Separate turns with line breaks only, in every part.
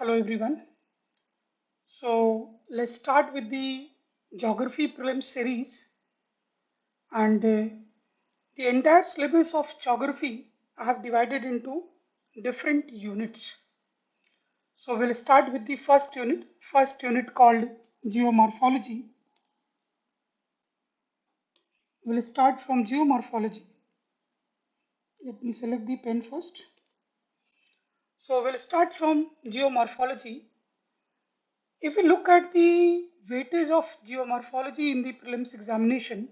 Hello everyone. So let's start with the geography prelims series and the entire syllabus of geography I have divided into different units. So we'll start with the first unit called geomorphology. We'll start from geomorphology. Let me select the pen first. So we'll start from geomorphology. If we look at the weightage of geomorphology in the prelims examination,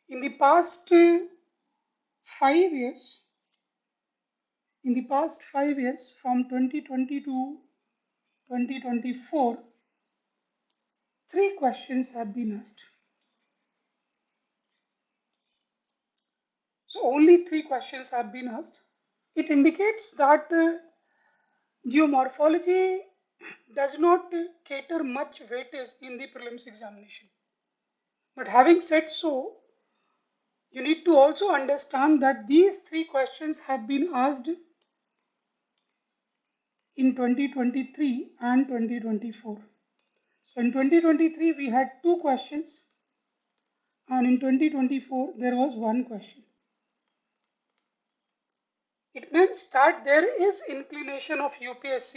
in the past 5 years, from 2020 to 2024, three questions have been asked. So only three questions have been asked. It indicates that geomorphology does not cater much weightage in the prelims examination. But having said so, you need to also understand that these three questions have been asked in 2023 and 2024. So in 2023 we had two questions and in 2024 there was one question. It means that there is inclination of UPSC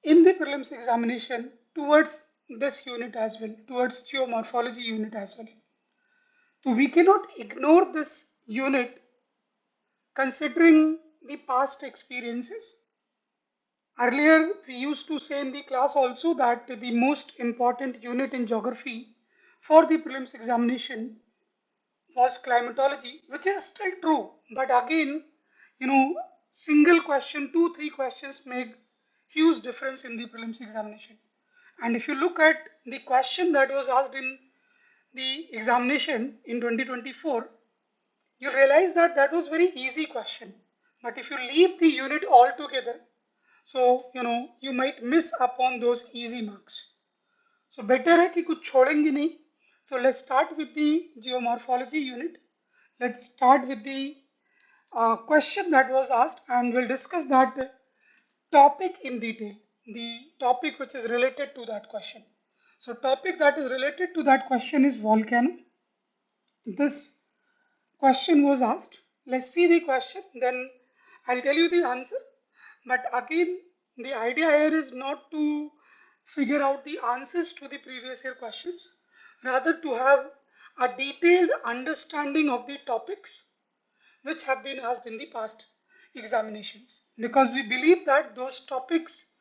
in the prelims examination towards this unit as well, towards geomorphology unit as well. So we cannot ignore this unit considering the past experiences. Earlier, we used to say in the class also that the most important unit in geography for the prelims examination was climatology, which is still true. But again, single question, two, three questions make huge difference in the prelims examination. And if you look at the question that was asked in the examination in 2024, you realize that that was very easy question. But if you leave the unit altogether, so you might miss upon those easy marks. So better है कि कुछ छोड़ेंगे नहीं. So let's start with the geomorphology unit. Let's start with the question that was asked and we'll discuss that topic in detail. The topic which is related to that question. So topic that is related to that question is volcano. This question was asked. Let's see the question, then I'll tell you the answer. But again, the idea here is not to figure out the answers to the previous year questions, rather to have a detailed understanding of the topics which have been asked in the past examinations. Because we believe that those topics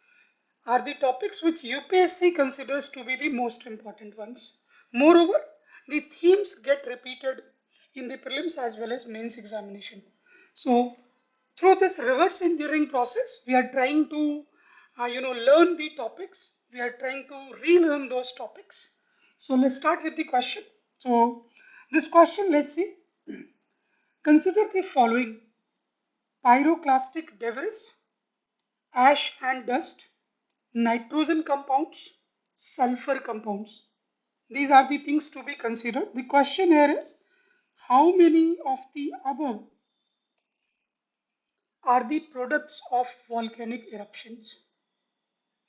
are the topics which UPSC considers to be the most important ones. Moreover, the themes get repeated in the prelims as well as mains examination. So through this reverse engineering process, we are trying to learn the topics. We are trying to relearn those topics. So let's start with the question. So this question, let's see. Consider the following: pyroclastic debris, ash and dust, nitrogen compounds, sulfur compounds. These are the things to be considered. The question here is, how many of the above are the products of volcanic eruptions?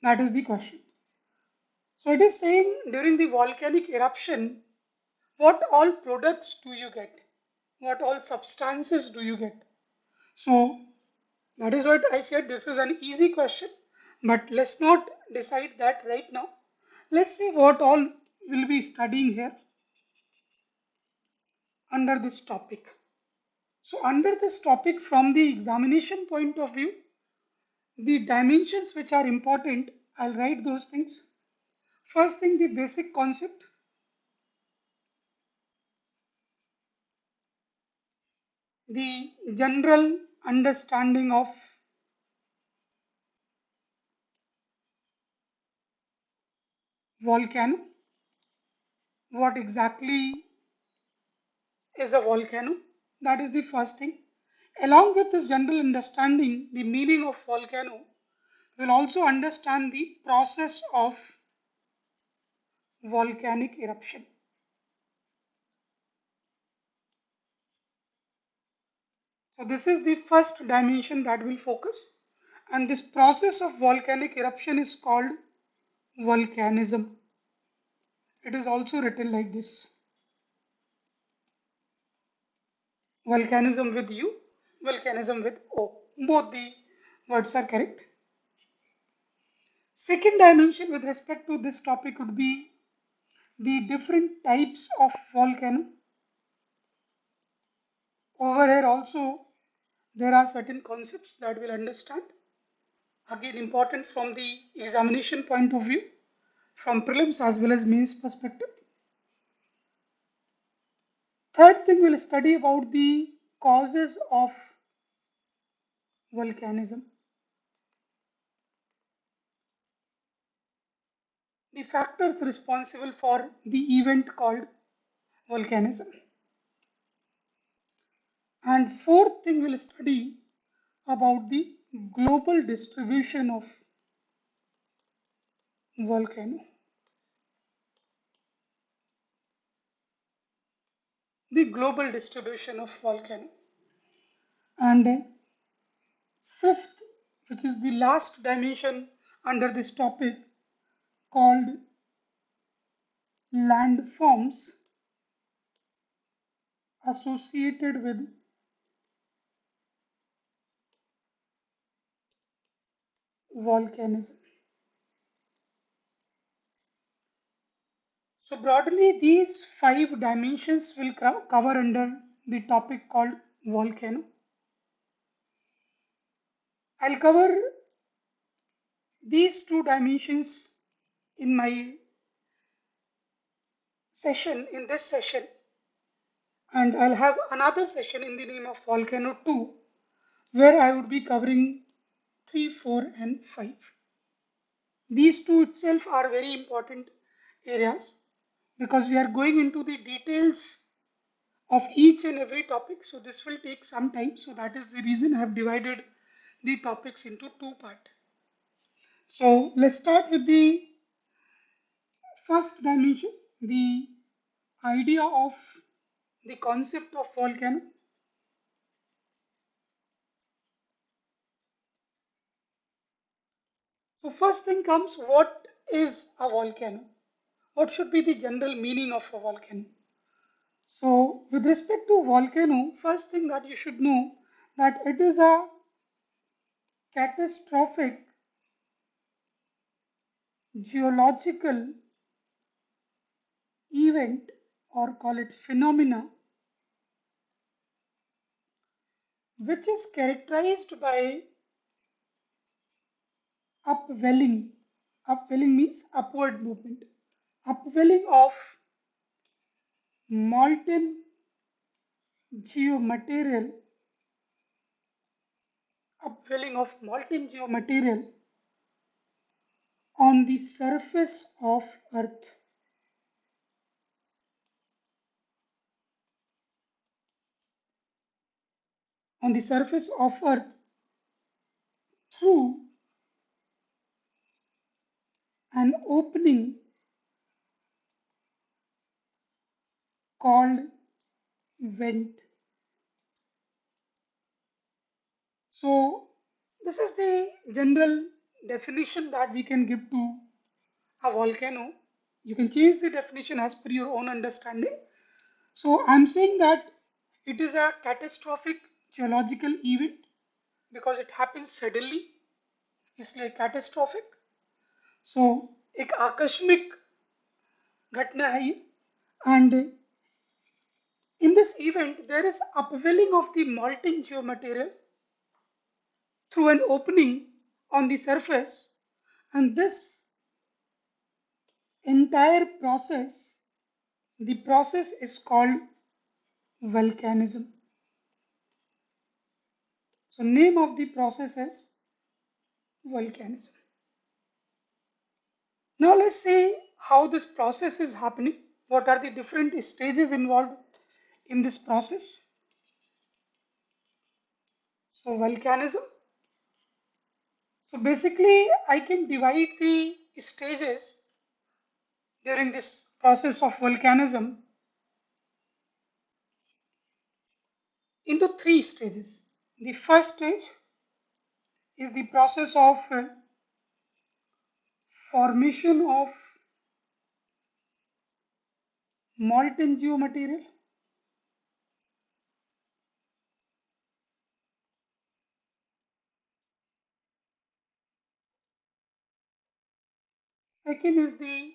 That is the question. So it is saying during the volcanic eruption, what all products do you get? What all substances do you get? So that is what I said. This is an easy question, but let's not decide that right now. Let's see what all we'll be studying here under this topic. So under this topic, from the examination point of view, the dimensions which are important, I'll write those things. First thing, the basic concept. The general understanding of volcano. What exactly is a volcano? That is the first thing. Along with this general understanding, the meaning of volcano, we'll also understand the process of volcanic eruption. So this is the first dimension that we'll focus. And this process of volcanic eruption is called volcanism. It is also written like this: volcanism with U, volcanism with O. Both the words are correct. Second dimension with respect to this topic would be the different types of volcano. Over here also there are certain concepts that we'll understand. Again, important from the examination point of view, from prelims as well as mains perspective. Third thing, we'll study about the causes of volcanism. The factors responsible for the event called volcanism. And fourth thing, we'll study about the global distribution of volcano. The global distribution of volcano. And fifth, which is the last dimension under this topic, called landforms associated with volcanism. So broadly, these five dimensions will cover under the topic called volcano. I'll cover these two dimensions in my session, in this session, and I'll have another session in the name of volcano 2, where I would be covering 3, 4, and 5. These two itself are very important areas because we are going into the details of each and every topic. So this will take some time. So that is the reason I have divided the topics into two parts. So let's start with the first dimension, the idea of the concept of volcano. So first thing comes, what is a volcano? What should be the general meaning of a volcano? So with respect to volcano, first thing that you should know that it is a catastrophic geological event, or call it phenomena, which is characterized by upwelling. Upwelling means upward movement. Upwelling of molten geomaterial. Upwelling of molten geomaterial on the surface of Earth. On the surface of Earth through an opening called vent. So this is the general definition that we can give to a volcano. You can change the definition as per your own understanding. So I'm saying that it is a catastrophic geological event because it happens suddenly, इसलिए catastrophic. So एक आकस्मिक घटना है ये, and in this event there is upwelling of the molten geomaterial through an opening on the surface, and this entire process, the process is called volcanism. So name of the process is volcanism. Now let's see how this process is happening. What are the different stages involved in this process? So volcanism. So basically I can divide the stages during this process of volcanism into three stages. The first stage is the process of formation of molten geomaterial. Second is the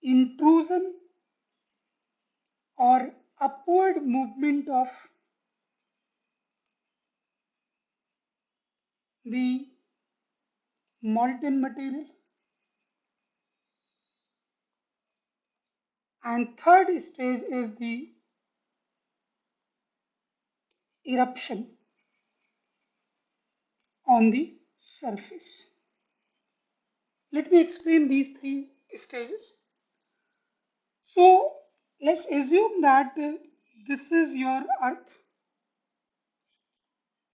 intrusion or upward movement of the molten material. And third stage is the eruption on the surface. Let me explain these three stages. So let's assume that this is your Earth.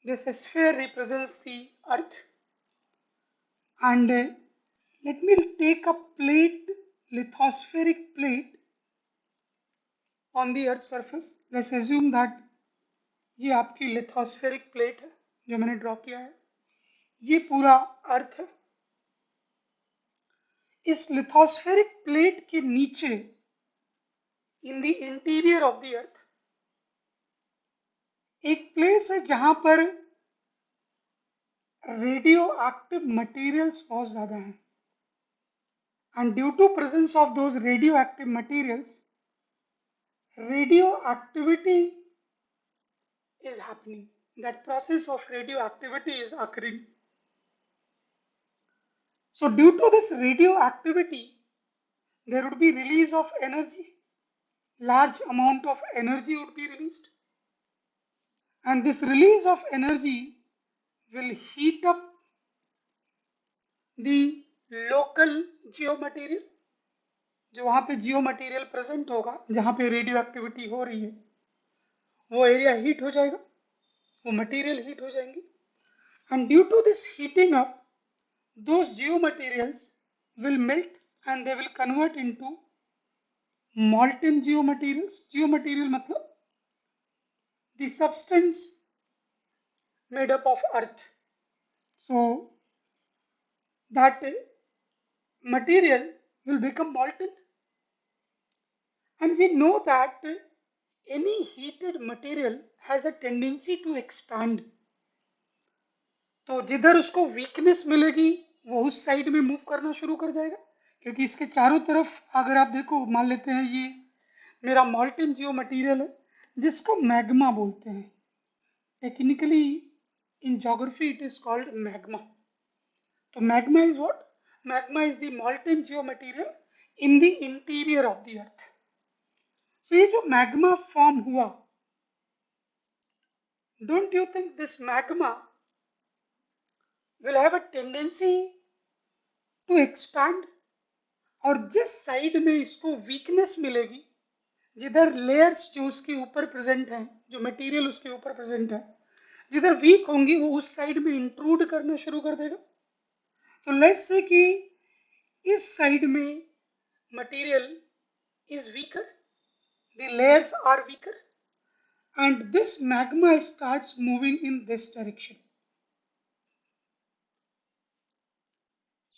This sphere represents the Earth. And let me take a plate, lithospheric plate on the Earth's surface. Let's assume that ये आपकी lithospheric plate है जो मैंने draw किया है. ये पूरा अर्थ है. इस लिथोस्फेरिक प्लेट के नीचे इन द इंटीरियर ऑफ द अर्थ एक प्लेस है जहां पर रेडियो एक्टिव मटेरियल्स बहुत ज्यादा हैं. And due to presence of those radioactive materials, radioactivity is happening. That process of radioactivity is occurring. So due to this radioactivity, there would be release of energy. Large amount of energy would be released. And this release of energy will heat up the local geomaterial. जो वहां पे जियो material present होगा जहां पे radio activity हो रही है वो एरिया हीट हो जाएगा, वो मटेरियल हीट हो जाएंगे. And due to this heating up, those geomaterials will melt and they will convert into molten geomaterials. Geomaterial matlab the substance made up of earth. So that material will become molten. And we know that any heated material has a tendency to expand. तो जिधर उसको weakness मिलेगी वो उस side में move करना शुरू कर जाएगा, क्योंकि इसके चारों तरफ अगर आप देखो, मान लेते हैं ये मेरा मॉल्टन जियो मटीरियल है जिसको मैग्मा बोलते हैं. Technically in geography it is called magma. तो magma is what? Magma is the molten geo material in the interior of the earth. तो ये जो मैग्मा फॉर्म हुआ, don't you think this magma will have a tendency to expand? और जिस side में इसको weakness मिलेगी, जिधर लेयर्स जो उसके ऊपर प्रेजेंट हैं, जो मटेरियल उसके ऊपर प्रेजेंट है, जिधर वीक होंगी वो उस साइड में इंट्रूड करना शुरू कर देगा. तो लेट्स से कि इस साइड में material is weaker, the layers are weaker and this magma starts moving in this direction.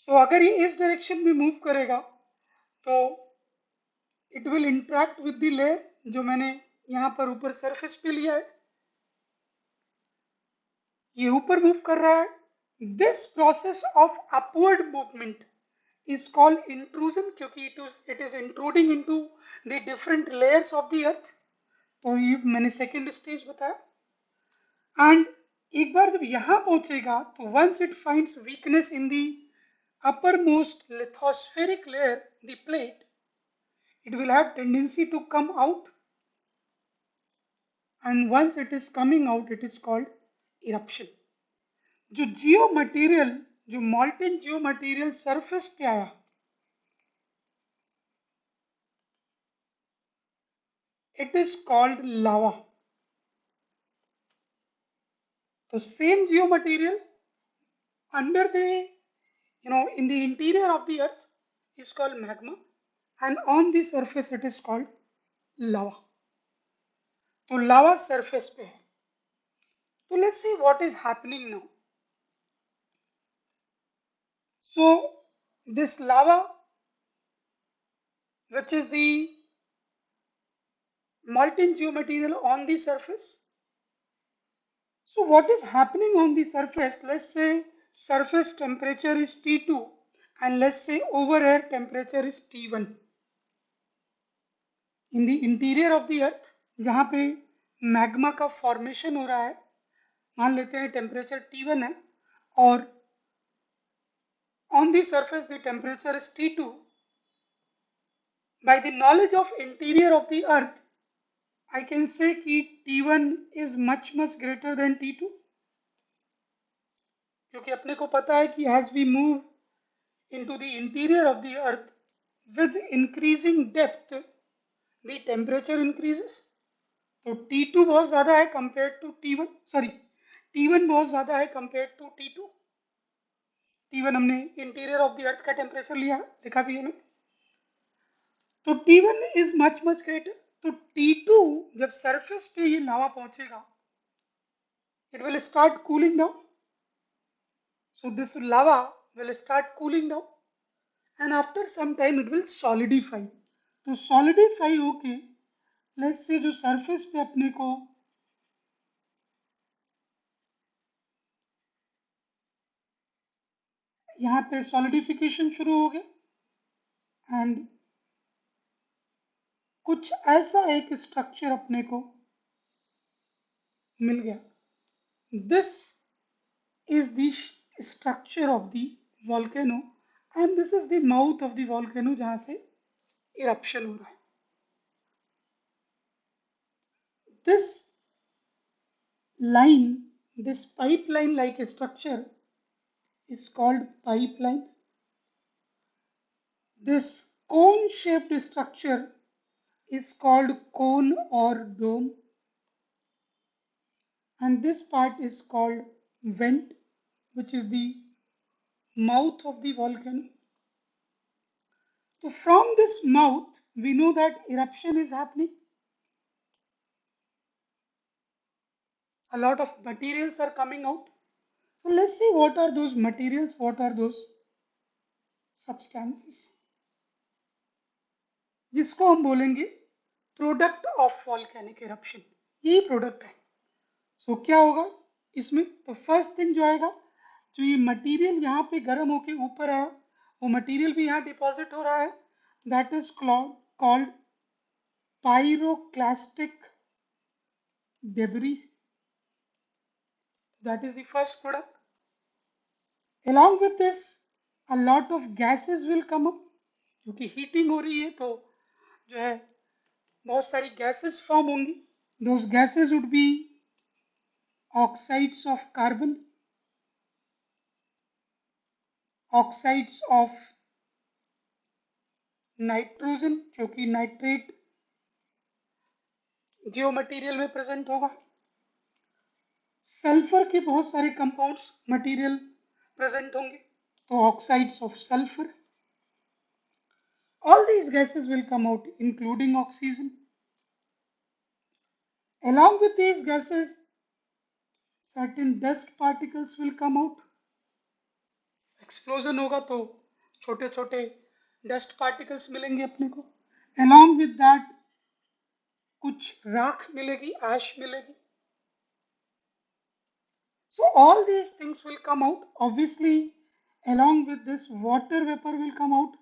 तो अगर ये इस डायरेक्शन में मूव करेगा तो it will interact with the layer जो मैंने यहां पर ऊपर सरफेस पे लिया है. ये ऊपर मूव कर रहा है. This process of upward movement is called intrusion, क्योंकि it is intruding into the different layers of the earth. तो ये मैंने सेकेंड स्टेज बताया. एंड एक बार जब यहां पहुंचेगा तो once it finds weakness in the uppermost lithospheric layer, the plate, it will have tendency to come out, and once it is coming out, it is called eruption. जो जियो material, जो मॉल्टन जियो material surface पे आया, it is called lava. तो same Jio material under the in the interior of the earth is called magma, and on the surface it is called lava. तो लावा surface पे है. So let's see what is happening now. So this lava, which is the molten geomaterial on the surface. So what is happening on the surface? Let's say surface temperature is T2 and let's say over here temperature is T1. In the interior of the earth, जहाँ पे magma का formation हो रहा है, मान लेते हैं temperature T1 है और on the surface the temperature is T2. By the knowledge of interior of the earth, I can say कि T1 is much greater than T2, क्योंकि अपने को पता है कि as we move into the interior of the earth, with increasing depth the temperature increases. तो T2 बहुत ज़्यादा है compared to T1, sorry T1 बहुत ज़्यादा है compared to T2. T1 हमने इंटीरियर ऑफ द अर्थ का टेम्परेचर लिया, लिखा भी है हमें. तो T1 इज मच ग्रेटर. तो T2 जब सरफेस पे ये लावा पहुंचेगा, it will start cooling down. So this lava will start cooling down and after some time it will solidify. तो solidify होके let's say जो सरफेस पे अपने को यहाँ पे सॉलिडिफिकेशन शुरू हो गया एंड कुछ ऐसा एक स्ट्रक्चर अपने को मिल गया. This is the structure of the volcano and this is the mouth of the volcano जहां से इरप्शन हो रहा है. This line, this pipeline like structure is called pipeline. This cone shaped structure is called cone or dome and this part is called vent, which is the mouth of the volcano. So from this mouth we know that eruption is happening. A lot of materials are coming out. So let's see what are those materials, what are those substances, जिसको हम बोलेंगे product of volcanic eruption. यही product है. सो क्या होगा इसमें? तो first thing जो आएगा, जो ये मटेरियल यहाँ पे गर्म होके ऊपर आया, वो मटेरियल भी यहाँ डिपॉजिट हो रहा है. That is called pyroclastic debris. That is the first product. Along with this, a lot of gases will come up. क्योंकि हीटिंग हो रही है तो जो है बहुत सारी गैसेस फॉर्म होंगी. Those gases would be oxides of carbon, oxides of nitrogen, जो कि नाइट्रेट जियो मटेरियल में प्रेजेंट होगा. सल्फर के बहुत सारे कंपाउंड्स मटेरियल प्रेजेंट होंगे, तो oxides of sulphur. All these gases will come out, including oxygen. Along with these gases, certain dust particles will come out. Explosion होगा तो छोटे छोटे डस्ट पार्टिकल्स मिलेंगे अपने को. Along with that, कुछ राख मिलेगी, ऐश मिलेगी. So all these things will come out. Obviously, along with this, water vapor will come out.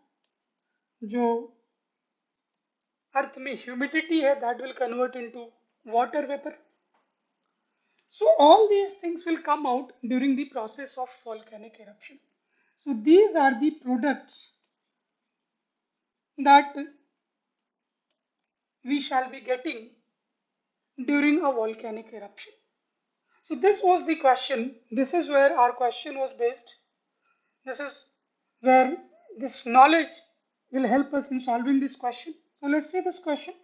जो अर्थ में ह्यूमिडिटी है, that will convert into water vapor. So all these things will come out during the process of volcanic eruption. So these are the products that we shall be getting during a volcanic eruption. So this was the question. This is where our question was based. This is where this knowledge will help us in solving this question. So let's see this question.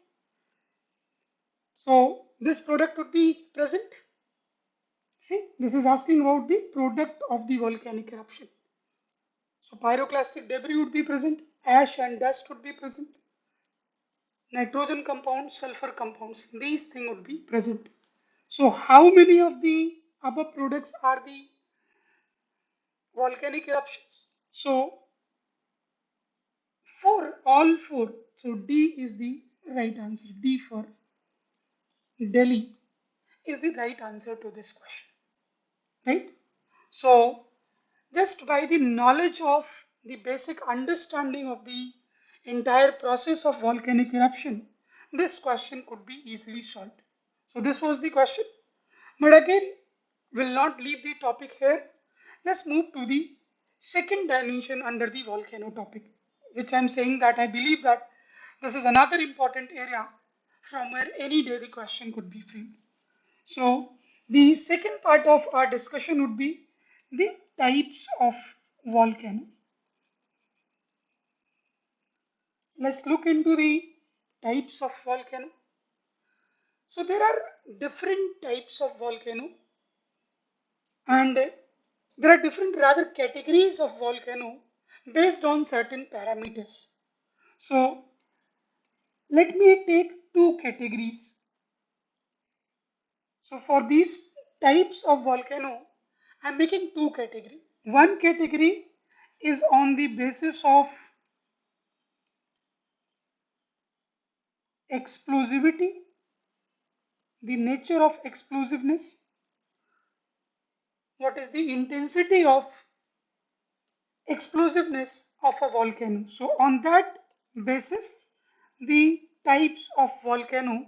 So this product would be present. See, this is asking about the product of the volcanic eruption. So pyroclastic debris would be present, ash and dust would be present, nitrogen compounds, sulfur compounds, these things would be present. So how many of the above products are the volcanic eruptions. So for all four, so D is the right answer. D for Delhi is the right answer to this question, right? So just by the knowledge of the basic understanding of the entire process of volcanic eruption, this question could be easily solved. So this was the question. But again, we'll not leave the topic here. Let's move to the second dimension under the volcano topic, which I'm saying that I believe that this is another important area from where any day the question could be framed. So the second part of our discussion would be the types of volcano. Let's look into the types of volcano. So there are different types of volcano, and there are different rather categories of volcano based on certain parameters. So let me take two categories. So for these types of volcano, I'm making two categories. One category is on the basis of explosivity, the nature of explosiveness, what is the intensity of explosiveness of a volcano. So on that basis, the types of volcano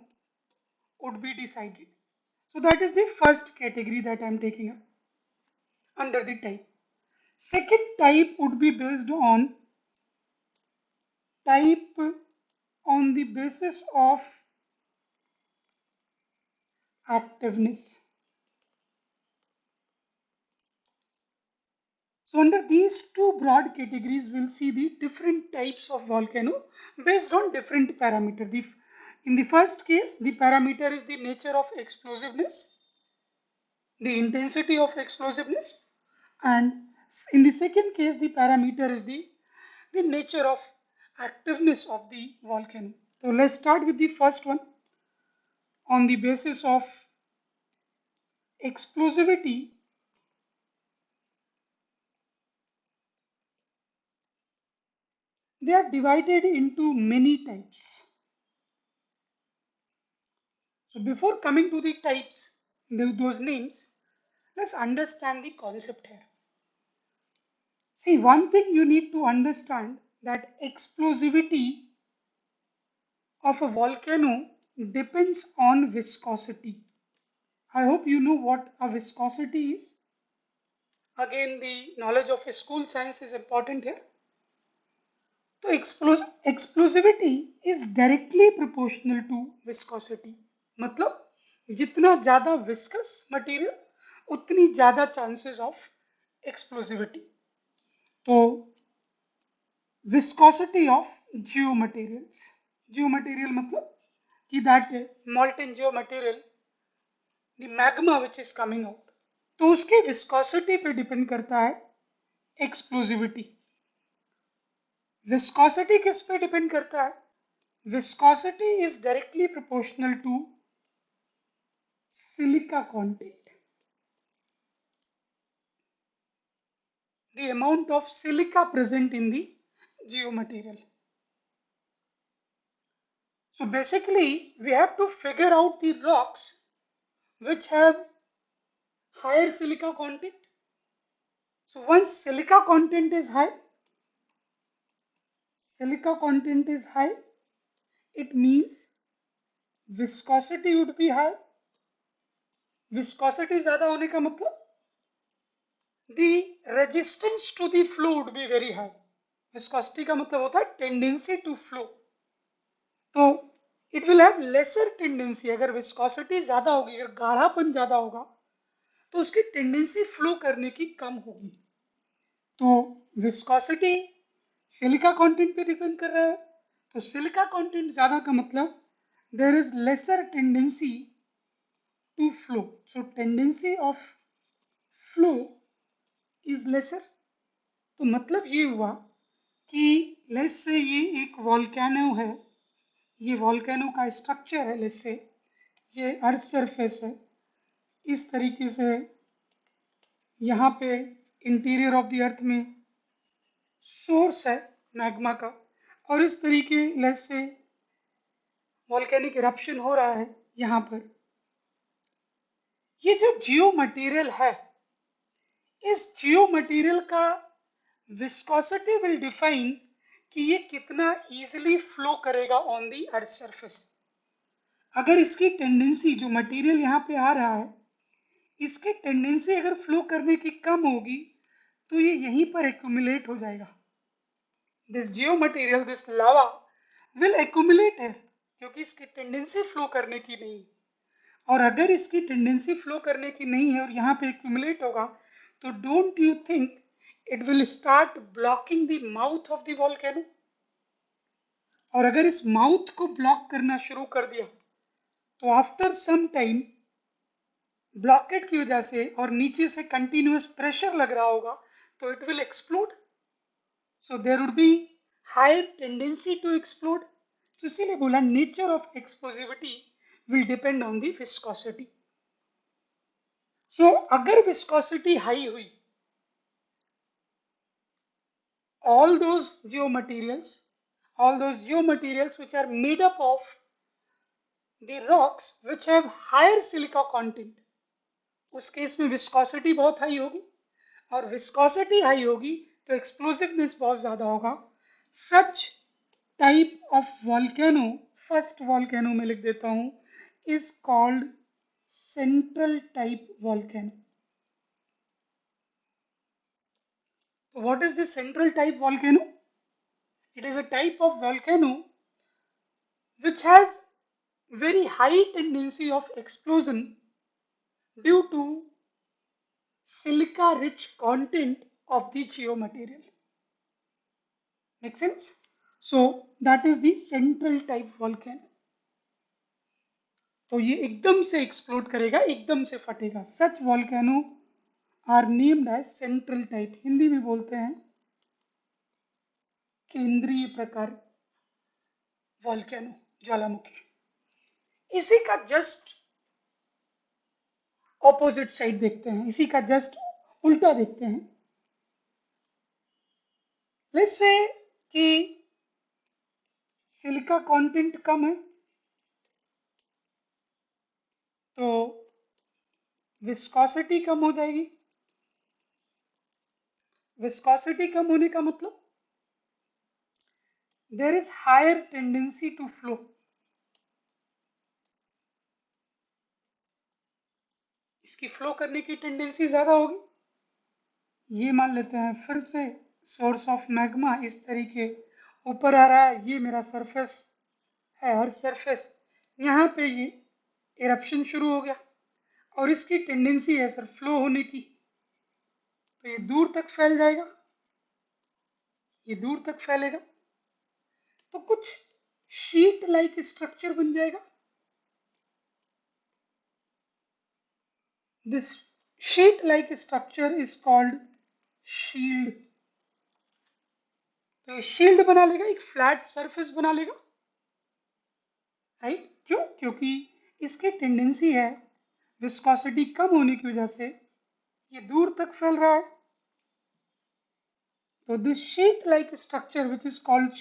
would be decided. So that is the first category that I'm taking up under the type. Second type would be based on type on the basis of activeness. So under these two broad categories, we'll see the different types of volcano based on different parameter. In the first case, the parameter is the nature of explosiveness, the intensity of explosiveness, and in the second case, the parameter is the nature of activeness of the volcano. So let's start with the first one. On the basis of explosivity, they are divided into many types. So before coming to the types, those names, let's understand the concept here. See, one thing you need to understand that explosivity of a volcano depends on viscosity. I hope you know what a viscosity is. Again, the knowledge of a school science is important here. So explosivity is directly proportional to viscosity. मतलब जितना ज़्यादा viscous material उतनी ज़्यादा chances of explosivity. तो viscosity of geomaterials. Geomaterial मतलब कि that molten geomaterial, the magma which is coming out. तो उसकी viscosity पे depend करता है explosivity. Viscosity किस पे depend करता है? Viscosity is directly proportional to silica content. The amount of silica present in the geomaterial. So basically, we have to figure out the rocks which have higher silica content. So once silica content is high, it means viscosity would be high. Viscosity ज़्यादा होने का मतलब the resistance to the flow would be very high. Viscosity का मतलब होता है tendency to flow. तो it will have lesser tendency. अगर viscosity ज़्यादा होगी, अगर गाढ़ापन ज़्यादा होगा, तो उसकी टेंडेंसी फ्लो करने की कम होगी. तो विस्कोसिटी सिलिका कंटेंट पे डिपेंड कर रहा है. तो सिलिका कंटेंट ज्यादा का मतलब there is lesser tendency to flow. So tendency of flow is lesser. तो मतलब ये हुआ कि लेट्स से ये एक वॉल्केनो है, ये वॉल्केनो का स्ट्रक्चर है. लेट्स से ये अर्थ सरफेस है, इस तरीके से यहाँ पे इंटीरियर ऑफ द अर्थ में सोर्स है मैग्मा का, और इस तरीके लेस से वॉल्केनिक इरप्शन हो रहा है यहाँ पर। ये जो जियो मटेरियल है, इस जियो मटेरियल का विस्कोसिटी विल डिफाइन कि ये कितना इजीली फ्लो करेगा ऑन दी अर्थ सरफेस। अगर इसकी टेंडेंसी, जो मटेरियल यहाँ पे आ रहा है, इसकी टेंडेंसी अगर फ्लो करने की कम होगी तो ये यहीं पर एक्यूमुलेट हो जाएगा। This Jio material, this lava will accumulate है, क्योंकि इसकी टेंडेंसी फ्लो करने की नहीं। और अगर इसकी टेंडेंसी फ्लो करने की नहीं है और यहाँ पे एक्यूमुलेट होगा, तो don't you think it will start blocking the mouth of the volcano. और अगर इस माउथ को ब्लॉक करना शुरू कर दिया तो आफ्टर सम टाइम ब्लॉकेट की वजह से और नीचे से कंटिन्यूअस प्रेशर लग रहा होगा तो it will explode. So there would be higher tendency to explode. तो इसीलिए बोला nature of explosivity will depend on the viscosity. So अगर विस्कोसिटी हाई हुई, all those geomaterials, which are made up of the rocks which have higher silica content, उस case में viscosity बहुत high होगी, और विस्कोसिटी हाई होगी तो explosiveness बहुत ज्यादा होगा। Such type of volcano, first volcano में लिख देता हूं, is called central type volcano. So what is the central type volcano? It is a type of volcano which has very high tendency of explosion due to silica rich content of the geomaterial. Make sense? So that is the central type volcano. तो ये एकदम से explode करेगा, एकदम से फटेगा। Such volcano are named as central type, Hindi में बोलते हैं केंद्रीय प्रकार वॉल्केनो, ज्वालामुखी। इसी का जस्ट ऑपोजिट साइड देखते हैं, इसी का जस्ट उल्टा देखते हैं। लेट्स से कि सिलिका कंटेंट कम है तो विस्कोसिटी कम हो जाएगी। विस्कोसिटी कम होने का मतलब there is higher tendency to flow. इसकी फ्लो करने की टेंडेंसी ज्यादा होगी। ये मान लेते हैं फिर से सोर्स ऑफ मैग्मा इस तरीके ऊपर आ रहा है, ये मेरा सरफेस है, अर्थ सरफेस। यहाँ पे ये इरप्शन शुरू हो गया और इसकी टेंडेंसी है सर फ्लो होने की, तो ये दूर तक फैल जाएगा, ये दूर तक फैलेगा तो कुछ शीट लाइक स्ट्रक्चर बन जाएगा। This sheet like structure is called shield. तो ये शील्ड बना लेगा, एक फ्लैट सरफेस बना लेगा, राइट? क्यों? क्योंकि इसकी टेंडेंसी है विस्कोसिटी कम होने की वजह से ये दूर तक फैल रहा है। तो this sheet like structure which is called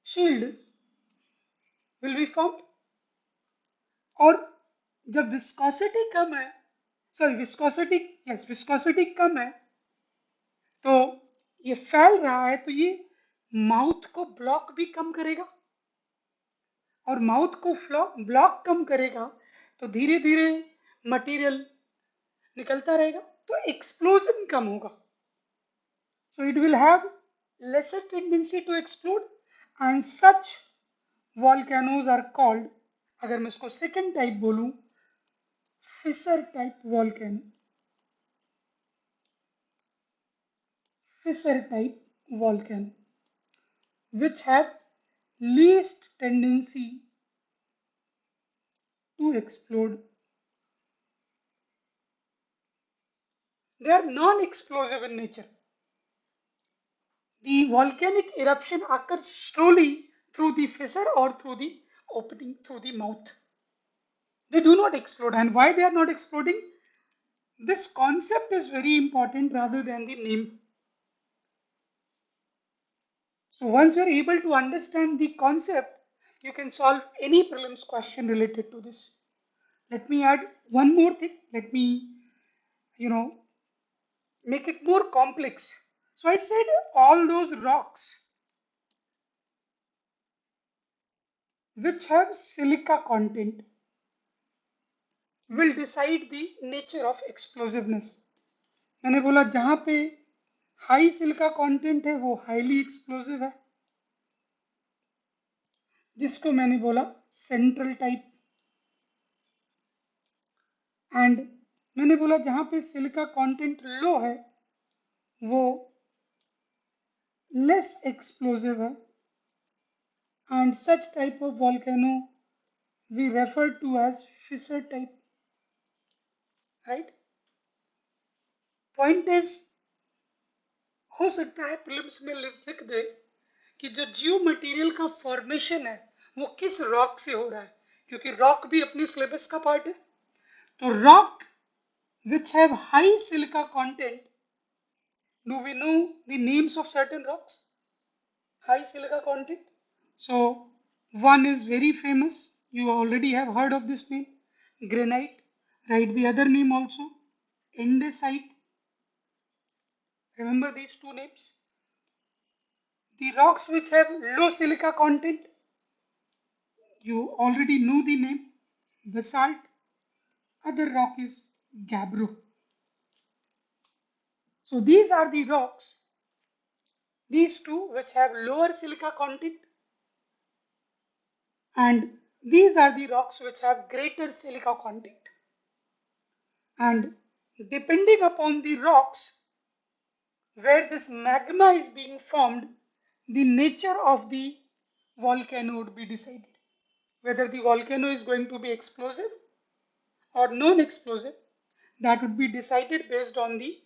shield will be formed. और जब विस्कोसिटी कम है, सॉरी विस्कोसिटी कम है तो ये फैल रहा है, तो ये माउथ को ब्लॉक भी कम करेगा, और माउथ को ब्लॉक कम करेगा तो धीरे धीरे मटेरियल निकलता रहेगा तो एक्सप्लोजन कम होगा। So it will have lesser tendency to explode and such volcanoes are called, अगर मैं इसको सेकेंड टाइप बोलूं, fissure type volcano. Fissure type volcano which have least tendency to explode. They are non-explosive in nature. The volcanic eruption occurs slowly through the fissure or through the opening through the mouth. They do not explode. And why they are not exploding? This concept is very important rather than the name. So once you are able to understand the concept, you can solve any prelims question related to this. Let me add one more thing. Let me, make it more complex. So I said all those rocks which have silica content will decide the nature of explosiveness. मैंने बोला जहां पे high silica content है वो highly explosive है, जिसको मैंने बोला सेंट्रल टाइप. एंड मैंने बोला जहां पे सिलिका कंटेंट लो है वो लेस एक्सप्लोसिव है. And such type of volcano we refer to as fissure type, right? Point is, हो सकता है प्रीलिम्स में लिख दे कि जो जियो मटेरियल का फॉर्मेशन है वो किस रॉक से हो रहा है, क्योंकि रॉक भी अपने सिलेबस का पार्ट है. तो rock which have high silica content, do we know the names of certain rocks? High silica content. So one is very famous, you already have heard of this name, granite. Write the other name also, andesite. Remember these two names. The rocks which have low silica content, you already know the name, basalt. Other rock is gabbro. So these are the rocks, these two which have lower silica content, and these are the rocks which have greater silica content. And depending upon the rocks where this magma is being formed, the nature of the volcano would be decided. Whether the volcano is going to be explosive or non-explosive, that would be decided based on the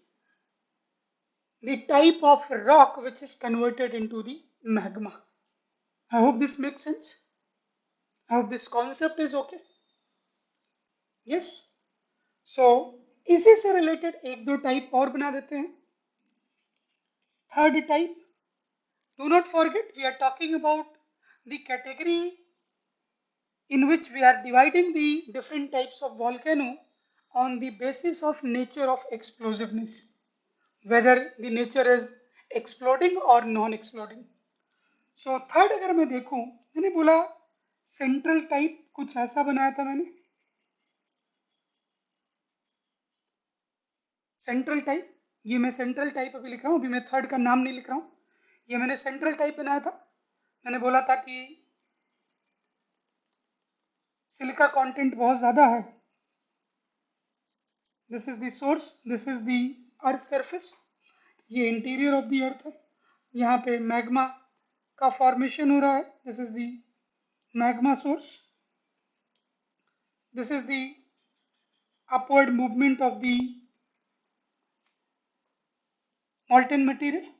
type of rock which is converted into the magma. I hope this makes sense. I hope this concept is okay. Yes. So इसी से related एक दो type और बना देते हैं. Third type, do not forget we are talking about the category in which we are dividing the different types of volcano on the basis of nature of explosiveness, whether the nature is exploding or non-exploding. So third अगर मैं देखूं, मैंने बोला central type कुछ ऐसा बनाया था मैंने. सेंट्रल टाइप, ये मैं सेंट्रल टाइप अभी लिख रहा हूँ, अभी मैं थर्ड का नाम नहीं लिख रहा हूँ. ये मैंने सेंट्रल टाइप बनाया था. मैंने बोला था कि सिलिका कंटेंट बहुत ज़्यादा है. This is the source, this is the earth surface, ये इंटीरियर ऑफ द अर्थ है. यहाँ पे मैग्मा का फॉर्मेशन हो रहा है. This is the magma source. This is the upward movement of the मॉल्टन material.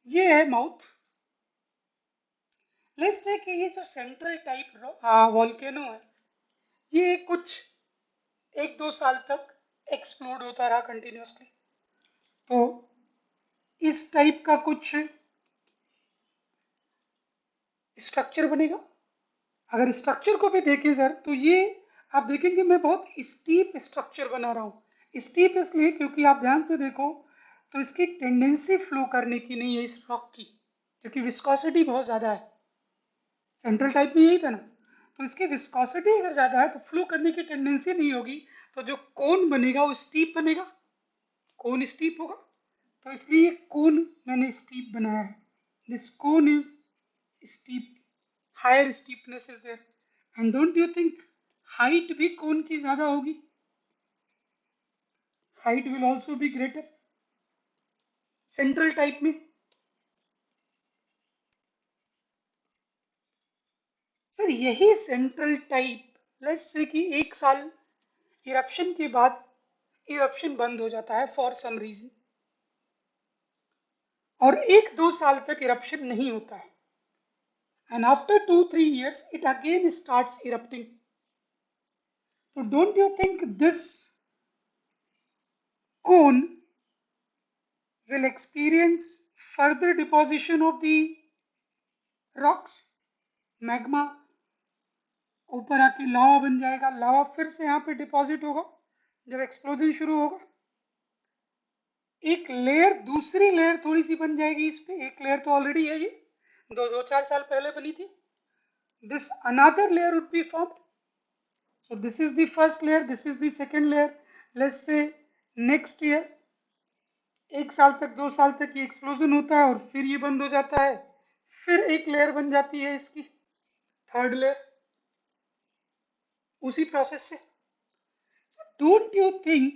ये है माउथ. लेट्स से कि ये जो सेंट्रल टाइप वॉल्केनो है ये कुछ एक दो साल तक एक्सप्लोड होता रहा कंटिन्यूसली. तो इस टाइप का कुछ स्ट्रक्चर बनेगा. अगर स्ट्रक्चर को भी देखें सर तो ये आप देखेंगे मैं बहुत स्टीप स्ट्रक्चर बना रहा हूँ. स्टीप इसलिए क्योंकि आप ध्यान से देखो तो इसकी टेंडेंसी फ्लो करने की नहीं है इस रॉक की, क्योंकि विस्कोसिटी बहुत ज़्यादा है. सेंट्रल टाइप में यही था ना. तो इसकी विस्कोसिटी अगर ज़्यादा है तो फ्लो करने की टेंडेंसी नहीं होगी, तो जो कोन बनेगा वो स्टीप बनेगा, कोन स्टीप होगा. तो इसलिए कोन मैंने स्टीप बनाया है. This cone is steep, higher steepness is there. And don't you think height भी कोन की ज़्यादा होगी? Height will also be greater central type में. सर यही सेंट्रल टाइप लेट्स से कि एक साल इरप्शन के बाद इरप्शन बंद हो जाता है फॉर सम रीजन, और एक दो साल तक इरप्शन नहीं होता है, and after 2-3 years it again starts erupting. So don't you think this cone will experience further deposition of the rocks. Magma ऊपर आके लावा बन जाएगा, लावा फिर से यहाँ पे डिपॉजिट होगा जब एक्सप्लोजन शुरू होगा। एक लेयर, दूसरी लेयर थोड़ी सी बन जाएगी इस पे, एक लेयर तो ऑलरेडी है, ये दो चार साल पहले बनी थी। This another layer would be formed. So this is the first layer, this is the second layer. Let's say next year, 1 साल तक 2 साल तक ये एक्सप्लोजन होता है और फिर ये बंद हो जाता है, फिर एक लेयर बन जाती है इसकी, थर्ड लेयर, उसी प्रोसेस से। डोंट यू थिंक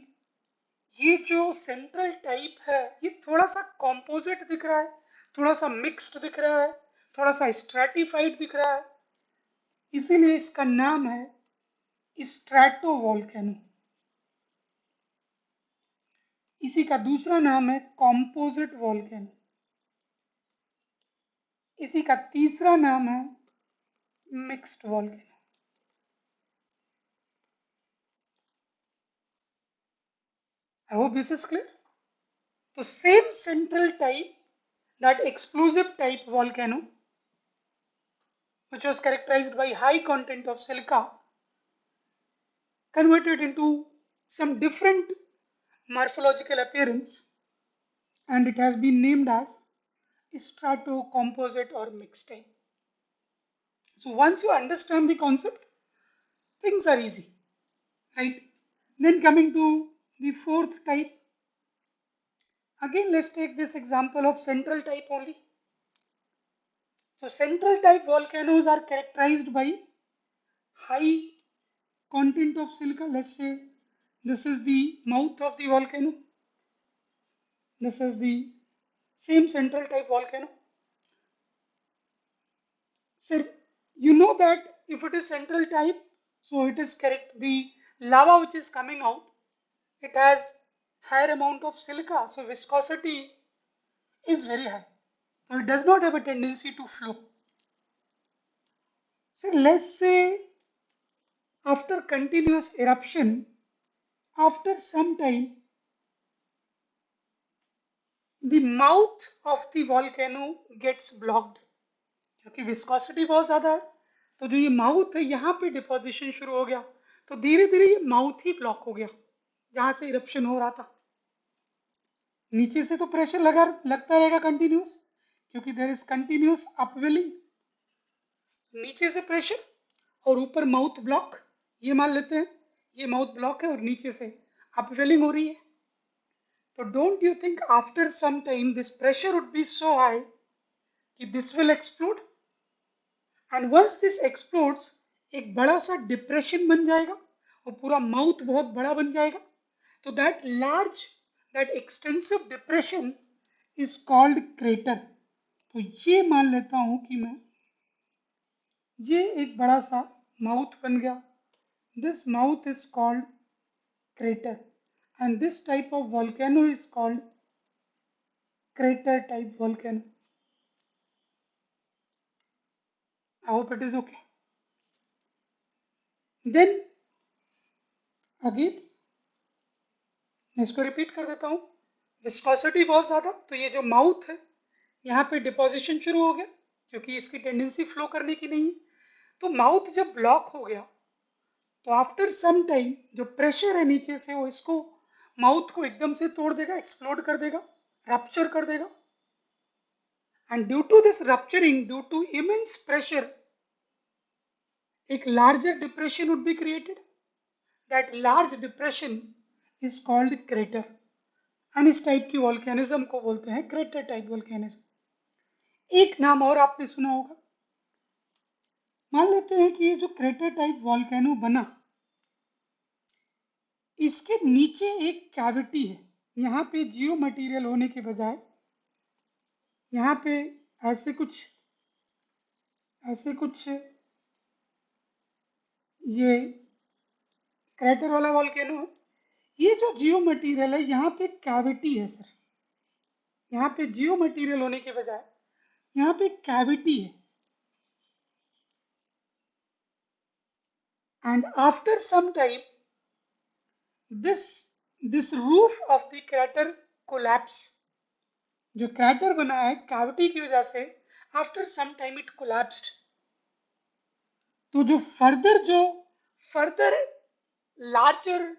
ये जो सेंट्रल टाइप है ये थोड़ा सा कॉम्पोजिट दिख रहा है, थोड़ा सा मिक्स्ड दिख रहा है, थोड़ा सा स्ट्रैटिफाइड दिख रहा है, इसीलिए इसका नाम है स्ट्रैटोवोल्केनो। इसी का दूसरा नाम है कॉम्पोजिट वोल्केनो। इसी का तीसरा नाम है mixed volcano. I hope this is clear. So same central type, that explosive type volcano, which was characterized by high content of silica, converted into some different morphological appearance, and it has been named as strato, composite, or mixed type. So once you understand the concept, things are easy, right? Then coming to the fourth type, again let's take this example of central type only. So central type volcanoes are characterized by high content of silica. Let's say this is the mouth of the volcano. This is the same central type volcano. So you know that if it is central type, so it is correct. The lava which is coming out, it has higher amount of silica, so viscosity is very high. So it does not have a tendency to flow. So let's say after continuous eruption, after some time, the mouth of the volcano gets blocked. क्योंकि viscosity बहुत ज्यादा है, तो जो ये mouth है यहाँ पे डिपोजिशन शुरू हो गया, तो धीरे धीरे ये माउथ ही ब्लॉक हो गया जहां से इरप्शन हो रहा था। नीचे से तो प्रेशर लगता रहेगा कंटिन्यूस, क्योंकि देयर इज कंटिन्यूस अपवेलिंग, नीचे से प्रेशर और ऊपर माउथ ब्लॉक, ये मान लेते हैं ये माउथ ब्लॉक है और नीचे से अपवेलिंग हो रही है। तो don't you think after some time this pressure would be so high कि this will explode, and once this explodes एक बड़ा सा डिप्रेशन बन जाएगा और पूरा माउथ बहुत बड़ा बन जाएगा। तो that extensive depression is called crater. तो ये मान लेता हूं कि मैं ये एक बड़ा सा माउथ बन गया, this mouth is called crater, and this type of volcano is called crater type volcano. I hope it is okay. Then again मैं इसको रिपीट कर देता हूँ। विस्कोसिटी बहुत ज्यादा, तो ये जो माउथ है यहाँ पे डिपोजिशन शुरू हो गया, क्योंकि इसकी टेंडेंसी फ्लो करने की नहीं है। तो माउथ जब ब्लॉक हो गया, तो आफ्टर सम टाइम जो प्रेशर है नीचे से वो इसको माउथ को एकदम से तोड़ देगा, एक्सप्लोड कर देगा, रप्चर कर देगा। And due to this rupturing, due to immense pressure, एक larger depression would be created. That large depression is called crater, and इस टाइप की वोल्केनिज्म को बोलते हैं क्रेटर टाइप वोल्केनिज्म। एक नाम और आपने सुना होगा, मान लेते हैं कि ये जो क्रेटर टाइप वोल्केनो बना, इसके नीचे एक कैविटी है। यहाँ पे जियो मटेरियल होने के बजाय यहाँ पे ऐसे कुछ ये क्रेटर वाला वोल्केनो है। ये जो जियो मटेरियल है यहाँ पे कैविटी है सर, यहाँ पे जियो मटेरियल होने के बजाय यहाँ पे कैविटी है। And after some time this this roof of the crater collapse. जो crater बना है cavity की वजह से, after some time it collapsed. तो जो further larger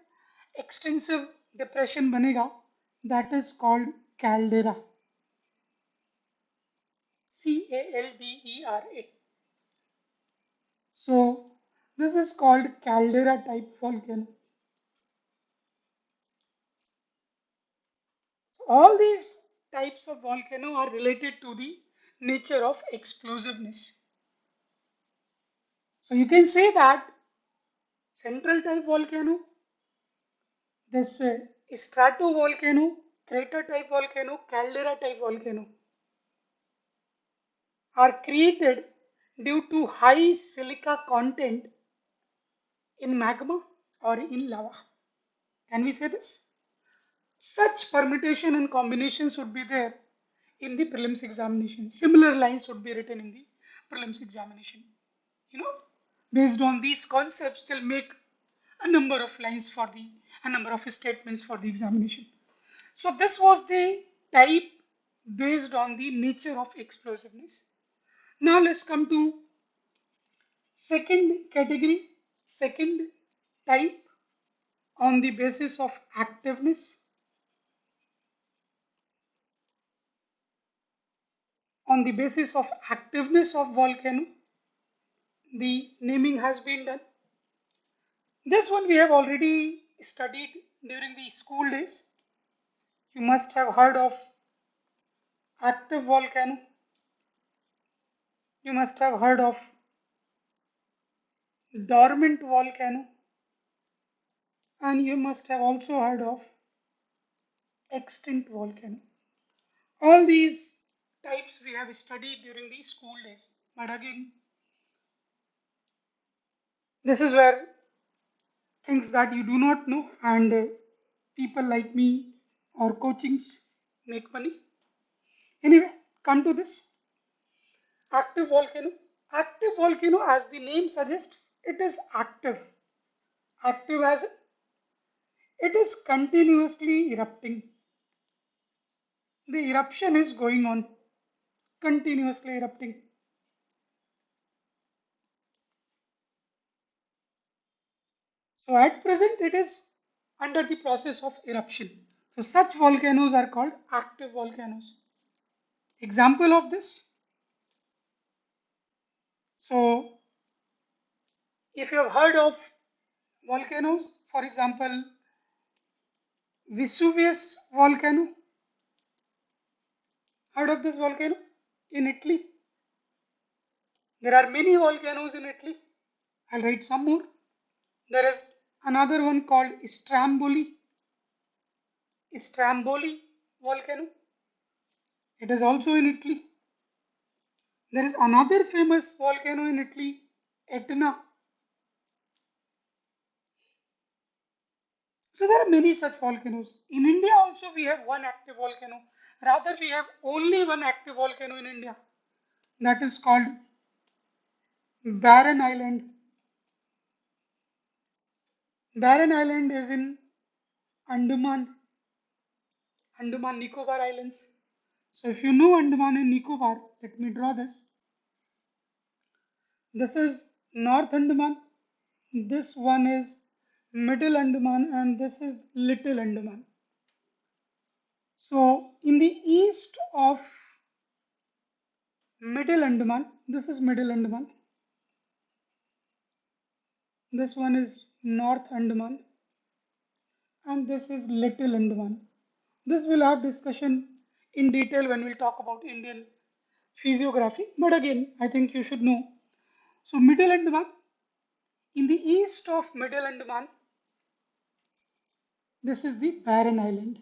extensive depression बनेगा, that is called caldera. Caldera. So this is called caldera type volcano. All these types of volcano are related to the nature of explosiveness. So you can say that central type volcano, this stratovolcano, crater type volcano, caldera type volcano are created due to high silica content in magma or in lava. Can we say this? Such permutation and combinations would be there in the prelims examination. Similar lines would be written in the prelims examination. Based on these concepts, they'll make a number of lines for a number of statements for the examination. So this was the type based on the nature of explosiveness. Now let's come to second category, second type on the basis of activeness. On the basis of activeness of volcano, the naming has been done. This one we have already studied during the school days. You must have heard of active volcano. You must have heard of dormant volcano. And you must have also heard of extinct volcano. All these types we have studied during the school days. But again, this is where things that you do not know and people like me or coachings make money. Anyway, come to this active volcano. Active volcano, as the name suggests, it is active. Active as it is continuously erupting. The eruption is going on, continuously erupting. So at present, it is under the process of eruption. So such volcanoes are called active volcanoes. Example of this. So if you have heard of volcanoes, for example, Vesuvius volcano. Heard of this volcano? In Italy. There are many volcanoes in Italy. I'll write some more. There is another one called Stromboli volcano. It is also in Italy. There is another famous volcano in Italy, Etna. So there are many such volcanoes. In India also we have one active volcano. Rather we have only one active volcano in India. That is called Barren Island. Barren Island is in Andaman Nicobar Islands. So if you know Andaman and Nicobar, let me draw this. This is North Andaman. This one is Middle Andaman and this is Little Andaman. So in the east of Middle Andaman, this is Middle Andaman. This one is North Andaman and this is Little Andaman. This will have discussion in detail when we talk about Indian physiography. But again, I think you should know. So Middle Andaman, in the east of Middle Andaman, this is the Barren Island.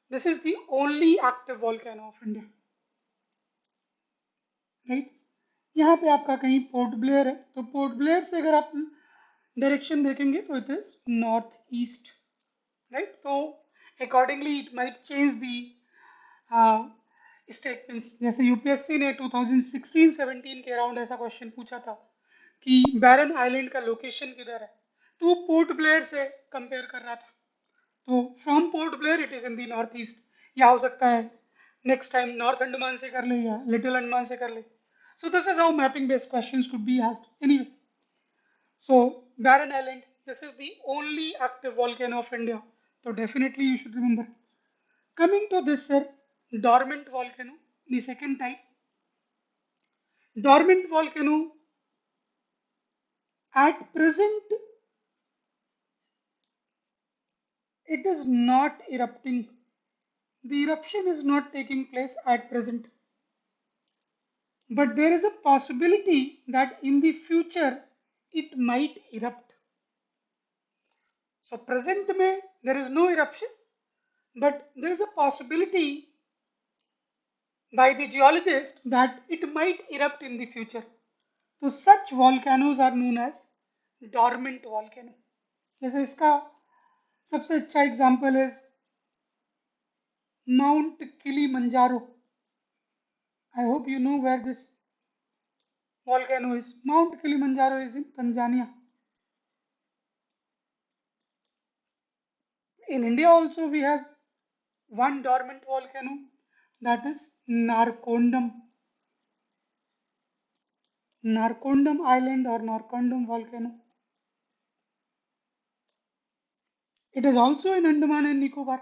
This is the only active volcano of India. Right? यहाँ पे आपका कहीं port Blair है, तो port Blair से अगर आप direction देखेंगे तो it is north east. Right? तो accordingly it might change the statements. जैसे यूपीएससी ने 2016-17 के अराउंड ऐसा क्वेश्चन पूछा था कि बैरन आइलैंड का लोकेशन किधर है, तो वो पोर्ट ब्लेयर से कंपेयर कर रहा था. It is in the north east, या हो सकता है नेक्स्ट टाइम नॉर्थ अंडमान से कर ले या लिटिल अंडमान से कर ले. So this is how mapping based questions could be asked. Anyway, so Barren Island, this is the only active volcano of India. So definitely you should remember. Coming to this, sir, dormant volcano, the second type. Dormant volcano at present it is not erupting. The eruption is not taking place at present. But there is a possibility that in the future it might erupt. So present mein there is no eruption, but there is a possibility by the geologist that it might erupt in the future. So such volcanoes are known as dormant volcano. जैसे इसका सबसे अच्छा example is mount Kilimanjaro. I hope you know where this volcano is. Mount Kilimanjaro is in Tanzania. In India also we have one dormant volcano, that is Narcondam. Narcondam Island or Narcondam volcano. It is also in Andaman and Nicobar.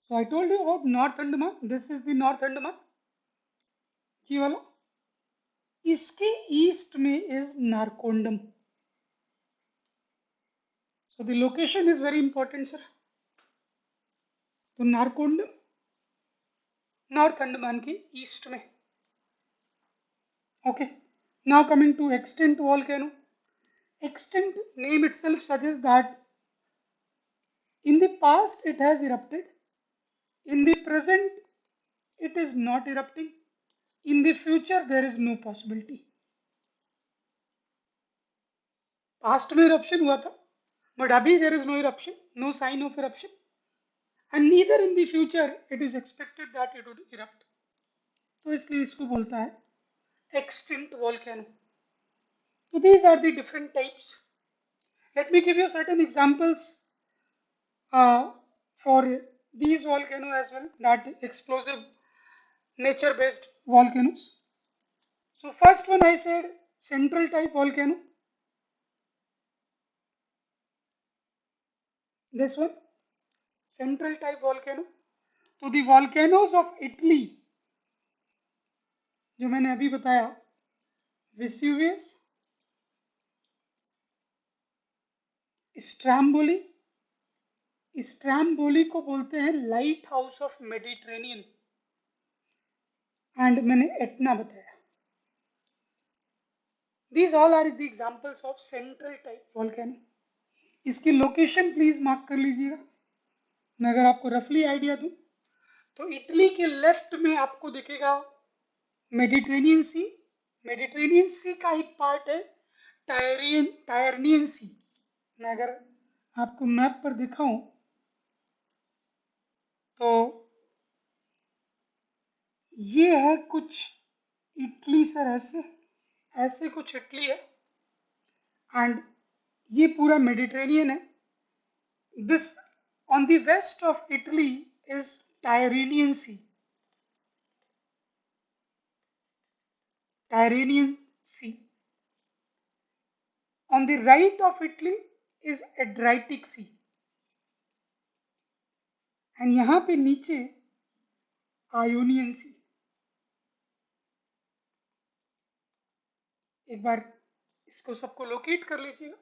So I told you about North Andaman. This is the North Andaman. ये वाला. इसके east में is Narcondam. So the location is very important, sir. तो Narcondam north Andaman के east में. Okay. Now coming to extinct volcano. Extinct name itself suggests that in the past it has erupted. In the present it is not erupting. In the future there is no possibility. Past में eruption हुआ था, but अभी there is no eruption, no sign of eruption, and neither in the future it is expected that it would erupt. तो इसलिए इसको बोलता है extinct volcano. So these are the different types. Let me give you certain examples for these volcanoes as well, that explosive nature-based volcanoes. So first one I said central type volcano. This one, central type volcano. तो the volcanoes of Italy, जो मैंने अभी बताया, Vesuvius, स्ट्रैम्बोली. स्ट्रैम्बोली को बोलते हैं light house of Mediterranean, and मैंने Etna बताया. These all are the examples of central type volcano. इसकी लोकेशन प्लीज मार्क कर लीजिएगा. मैं अगर आपको रफली आइडिया दूं तो इटली के लेफ्ट में आपको दिखेगा मेडिटेरेनियन सी. मेडिटेरेनियन सी का एक पार्ट है टायरनियन सी. मैं अगर आपको मैप पर दिखाऊं तो ये है कुछ इटली सर, ऐसे ऐसे कुछ इटली है, एंड ये पूरा मेडिटेरेनियन है. This on the west of Italy is Tyrrhenian Sea. Tyrrhenian Sea. On the right of Italy is Adriatic Sea. And यहाँ पे नीचे Ionian Sea. एक बार इसको सबको लोकेट कर लीजिएगा.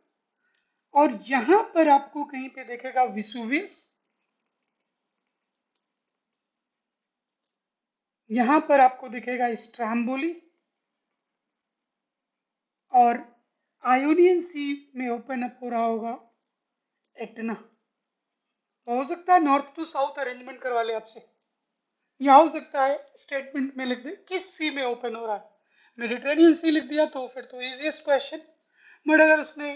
और यहाँ पर आपको कहीं पे देखेगा विसुवियस. यहाँ पर आपको दिखेगा स्ट्रैम्बोली, और आयोनियन सी में ओपन अप हो रहा होगा एटना. तो हो सकता है नॉर्थ टू साउथ अरेंजमेंट करवा ले आपसे, या हो सकता है स्टेटमेंट में लिख दे किस सी में ओपन हो रहा है. मेडिटेरेनियन सी लिख दिया तो फिर तो इजीएस्ट क्वेश्चन, बट अगर उसने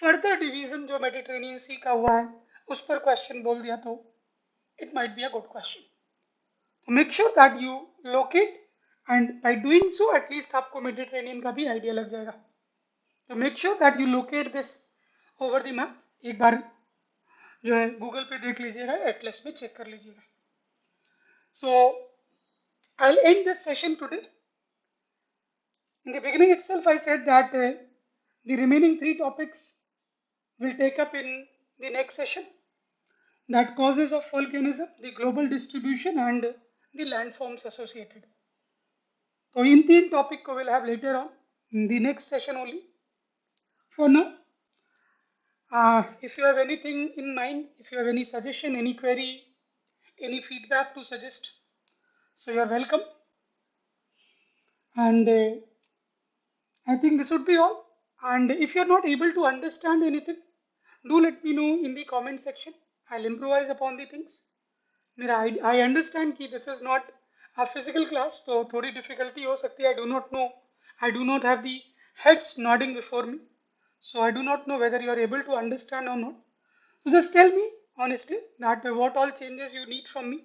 फर्दर डिवीजन जो मेडिटेरेनियन सी का हुआ है उस पर क्वेश्चन बोल दिया तो it might be a good question. तो make sure that you locate, and by doing so at least आपको मेडिटेरेनियन का भी आइडिया लग जाएगा. तो make sure that you locate this over the map. एक बार जो है गूगल पे देख लीजिएगा, एटलस में चेक कर लीजिएगा. So I'll end this session today. In the beginning itself, I said that the remaining 3 topics will take up in the next session. That causes of volcanism, the global distribution, and the landforms associated. So in 3 topic को we'll have later on in the next session only. For now, if you have anything in mind, if you have any suggestion, any query, any feedback to suggest, so you are welcome. And I think this would be all. And if you're not able to understand anything, do let me know in the comment section. I'll improvise upon the things. I understand कि this is not a physical class, so थोड़ी difficulty हो सकती है. I do not know. I do not have the heads nodding before me. So I do not know whether you are able to understand or not. So just tell me honestly that what all changes you need from me.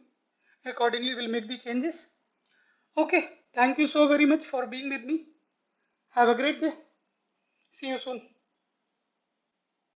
Accordingly, we'll make the changes. Okay, thank you so very much for being with me. Have a great day. See you soon.